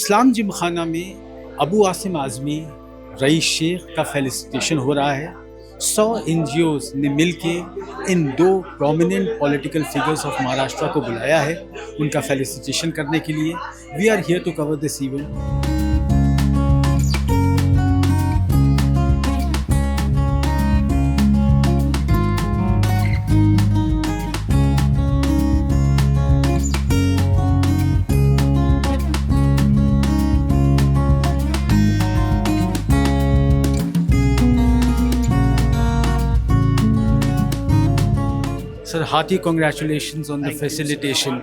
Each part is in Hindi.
इस्लाम जिमखाना में अबू आसिम आज़मी रईस शेख का फेलिसिटेशन हो रहा है। 100 एनजीओज ने मिलके इन दो prominent political figures of Maharashtra को बुलाया है उनका फेलिसिटेशन करने के लिए। We are here to cover this event. Sir, hearty congratulations on the facilitation.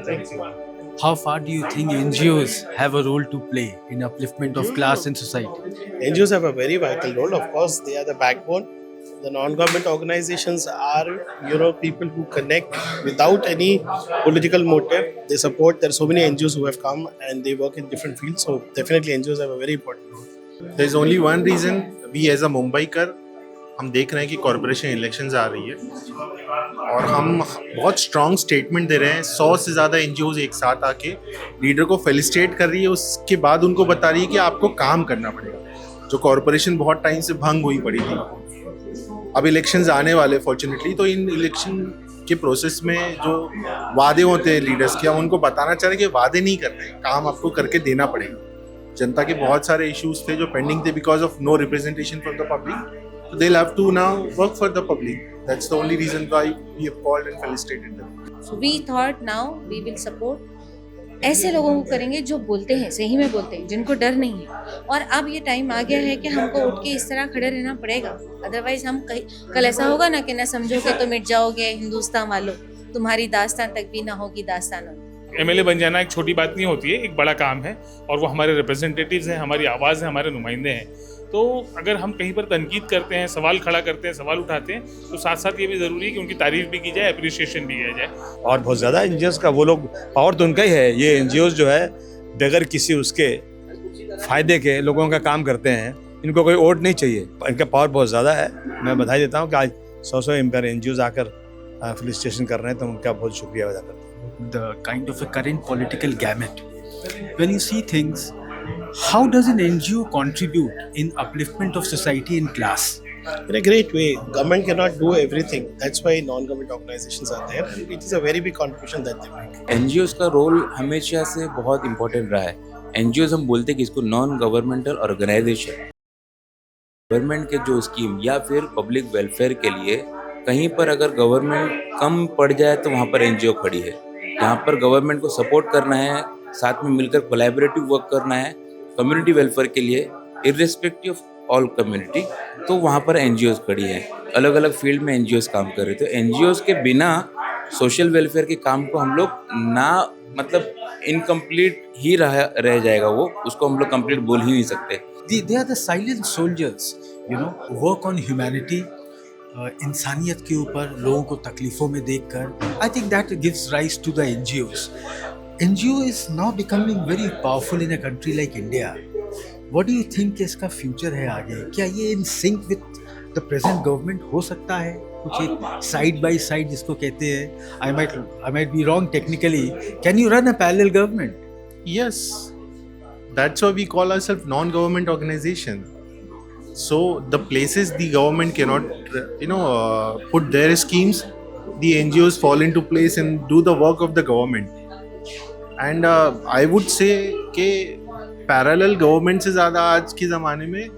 Thank you. How far do you think NGOs have a role to play in upliftment of class and society? NGOs have a very vital role. Of course, they are the backbone. The non-government organizations are, people who connect without any political motive. They support. There are so many NGOs who have come and they work in different fields. So definitely NGOs have a very important role. There is only one reason we as a Mumbaikar हम देख रहे हैं कि कॉर्पोरेशन इलेक्शंस आ रही है और हम बहुत स्ट्रॉन्ग स्टेटमेंट दे रहे हैं। 100 से ज़्यादा एनजीओज एक साथ आके लीडर को फेलिसिटेट कर रही है। उसके बाद उनको बता रही है कि आपको काम करना पड़ेगा। जो कॉर्पोरेशन बहुत टाइम से भंग हुई पड़ी थी, अब इलेक्शंस आने वाले फॉर्चुनेटली, तो इन इलेक्शन के प्रोसेस में जो वादे होते हैं लीडर्स के, हम उनको बताना चाह रहे हैं कि वादे नहीं करने, काम आपको करके देना पड़ेगा। जनता के बहुत सारे इश्यूज थे जो पेंडिंग थे because of no representation from the public. So they'll have to now work for the public. That's the only reason why we have called and felicitated them. So we thought now we will support ऐसे लोगों को करेंगे जो बोलते हैं, सही में बोलते हैं, जिनको डर नहीं है। और अब ये टाइम आ गया है कि हमको उठ के इस तरह खड़े रहना पड़ेगा। अदरवाइज हम कल ऐसा होगा ना कि ना समझोगे तो मिट जाओगे हिंदुस्तान वालों, तुम्हारी दास्तान तक भी ना होगी दास्तान। एमएलए बन जाना एक छोटी बात नहीं होती है, एक बड़ा काम है और वो हमारे रिप्रेजेंटेटिव्स हैं, हमारी आवाज़ है, हमारे नुमाइंदे हैं। तो अगर हम कहीं पर तनकीद करते हैं, सवाल खड़ा करते हैं, सवाल उठाते हैं, तो साथ साथ ये भी ज़रूरी है कि उनकी तारीफ भी की जाए, अप्रिसिएशन भी किया जाए। और बहुत ज़्यादा एनजीओज़ का वो लोग पावर तो उनका ही है। ये एनजीओज़ जो है बगैर किसी उसके फ़ायदे के लोगों का काम करते हैं। इनको कोई वोट नहीं चाहिए, इनका पावर बहुत ज़्यादा है। मैं बधाई देता हूँ कि आज 100 एम्पायर एनजीओज़ आकर फेलिसिटेशन कर रहे हैं, तो उनका बहुत शुक्रिया अदा करता हूँ। The kind of a current political gamut. When you see things, how does an NGO contribute in upliftment of society and class? In a great way. Government cannot do everything. That's why non-government organizations are there. It is a very big contribution that they make. NGOs का रोल हमेशा से बहुत इम्पोर्टेंट रहा है। एनजीओज़ हम बोलते हैं कि इसको नॉन गवर्नमेंटल ऑर्गेनाइजेशन, गवर्नमेंट के जो स्कीम या फिर पब्लिक वेलफेयर के लिए कहीं पर अगर गवर्नमेंट कम पड़ जाए तो वहाँ पर एनजीओ खड़ी है। यहाँ पर गवर्नमेंट को सपोर्ट करना है, साथ में मिलकर कोलैबोरेटिव वर्क करना है कम्युनिटी वेलफेयर के लिए, इर्रेस्पेक्टिव ऑफ ऑल कम्युनिटी, तो वहाँ पर एनजीओज़ खड़ी है। अलग अलग फील्ड में एनजीओज़ काम कर रहे थे। एनजीओज़ के बिना सोशल वेलफेयर के काम को हम लोग ना, मतलब इनकम्प्लीट ही रह जाएगा वो, उसको हम लोग कंप्लीट बोल ही नहीं सकते। They are the silent soldiers, work on humanity. इंसानियत के ऊपर लोगों को तकलीफ़ों में देखकर, I think that gives rise to the NGOs. NGO is now becoming very powerful in a country like India. What do you think कि इसका फ्यूचर है आगे? क्या ये in sync with the present government हो सकता है? कुछ एक साइड बाय साइड जिसको कहते हैं, I might be wrong technically. Can you run a parallel government? Yes, that's why we call ourselves non-government organization. So the places the government cannot, put their schemes, the NGOs fall into place and do the work of the government. And I would say कि parallel government से ज़्यादा आज के ज़माने में,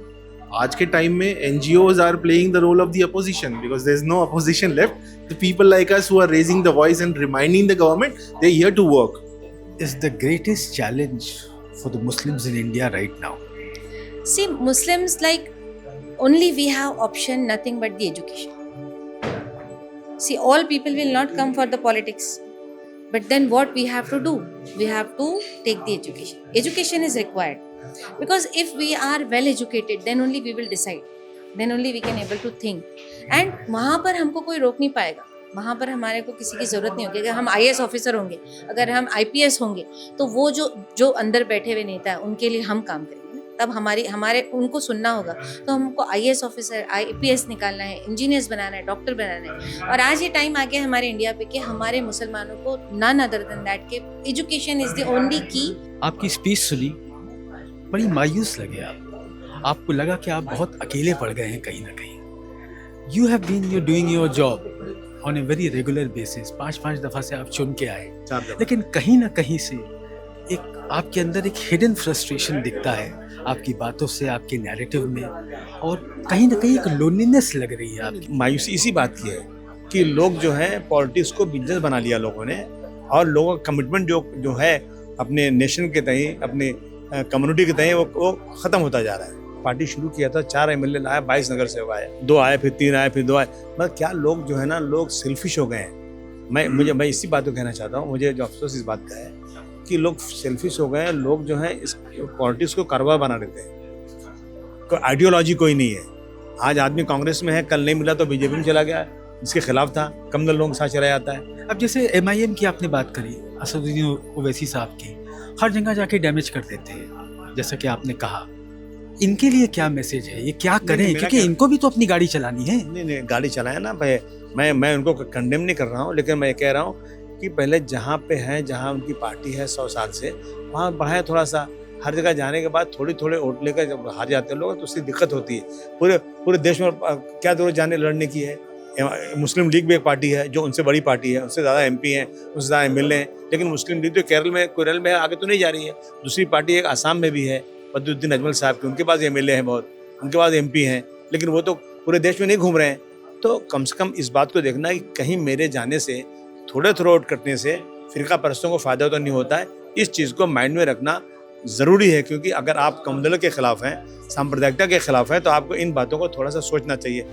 आज के टाइम में NGOs are playing the role of the opposition because there is no opposition left. The people like us who are raising the voice and reminding the government, they are here to work. Is the greatest challenge for the Muslims in India right now? See, Muslims only we have option, nothing but the education. See, all people will not come for the politics. But then what we have to do? We have to take the education. Education is required. Because if we are well educated, then only we will decide. Then only we can able to think. And वहाँ पर हमको कोई रोक नहीं पाएगा। वहाँ पर हमारे को किसी की ज़रूरत नहीं होगी। अगर हम IAS ऑफिसर होंगे, अगर हम IPS होंगे, तो वो जो अंदर बैठे हुए नेता हैं, उनके लिए हम काम करेंगे। तब हमारे उनको सुनना होगा। तो हमको IAS ऑफिसर, IPS निकालना है, इंजीनियर्स बनाना है, डॉक्टर बनाना है। और आज ये टाइम आ गया हमारे इंडिया पे कि हमारे मुसलमानों को नन अदर देन दैट के एजुकेशन इज द ओनली की। आपकी स्पीच सुनी, बड़ी मायूस लगे आपको लगा कि आप बहुत अकेले पड़ गए हैं कहीं ना कहीं। You have been doing your job on a very regular basis, 5-5 दफ़ा से आप चुन के आए, लेकिन कहीं ना कहीं से एक आपके अंदर एक हिडन फ्रस्ट्रेशन दिखता है आपकी बातों से, आपके नैरेटिव में, और कहीं ना कहीं एक लोनलीनेस लग रही है आपकी। मायूसी इसी बात की है कि लोग जो है पॉलिटिक्स को बिजनेस बना लिया लोगों ने, और लोगों का कमिटमेंट जो है अपने नेशन के तई, अपने कम्युनिटी के तई, वो ख़त्म होता जा रहा है। पार्टी शुरू किया था, 4 MLA लाया, 22 नगर सेवक आए, 2 आए, फिर 3 आए, फिर 2 आए। मतलब क्या लोग जो है ना, लोग सेल्फिश हो गए हैं। मैं इसी बात को कहना चाहता हूँ, मुझे जो अफसोस इस बात का है कि लोग सेल्फिश हो गए हैं। लोग जो है इस पॉलिटिक्स को कारोबार बना लेते हैं, कोई आइडियोलॉजी कोई नहीं है। आज आदमी कांग्रेस में है, कल नहीं मिला तो बीजेपी में चला गया, जिसके खिलाफ था कम लोगों के साथ चला जाता है। अब जैसे MIM की आपने बात करी, असदुद्दीन ओवैसी साहब की, हर जगह जाके डैमेज कर देते हैं, जैसा कि आपने कहा। इनके लिए क्या मैसेज है, ये क्या करें, क्योंकि इनको भी तो अपनी गाड़ी चलानी है। नहीं, गाड़ी चलाए ना भाई, मैं उनको कंडेम नहीं कर रहा हूँ, लेकिन मैं कह रहा हूँ कि पहले जहाँ पे हैं, जहाँ उनकी पार्टी है 100 साल से, वहाँ बढ़ाएं थोड़ा सा। हर जगह जाने के बाद थोड़े वोट लेकर जब हार जाते हैं लोग, तो उससे दिक्कत होती है। पूरे देश में क्या जरूरत जाने लड़ने की है। मुस्लिम लीग भी एक पार्टी है जो उनसे बड़ी पार्टी है, उससे ज़्यादा MP हैं, उससे ज़्यादा MLA हैं, लेकिन मुस्लिम लीग तो केरल में आगे तो नहीं जा रही है। दूसरी पार्टी एक आसाम में भी है, बदरुद्दीन अजमल साहब की, उनके पास MLA हैं बहुत, उनके पास MP हैं, लेकिन वो तो पूरे देश में नहीं घूम रहे हैं। तो कम से कम इस बात को देखना कि कहीं मेरे जाने से, थोड़े वोट कटने से फिरका परस्तों को फ़ायदा तो नहीं होता है। इस चीज़ को माइंड में रखना ज़रूरी है, क्योंकि अगर आप कमदल के खिलाफ हैं, सांप्रदायिकता के खिलाफ हैं, तो आपको इन बातों को थोड़ा सा सोचना चाहिए।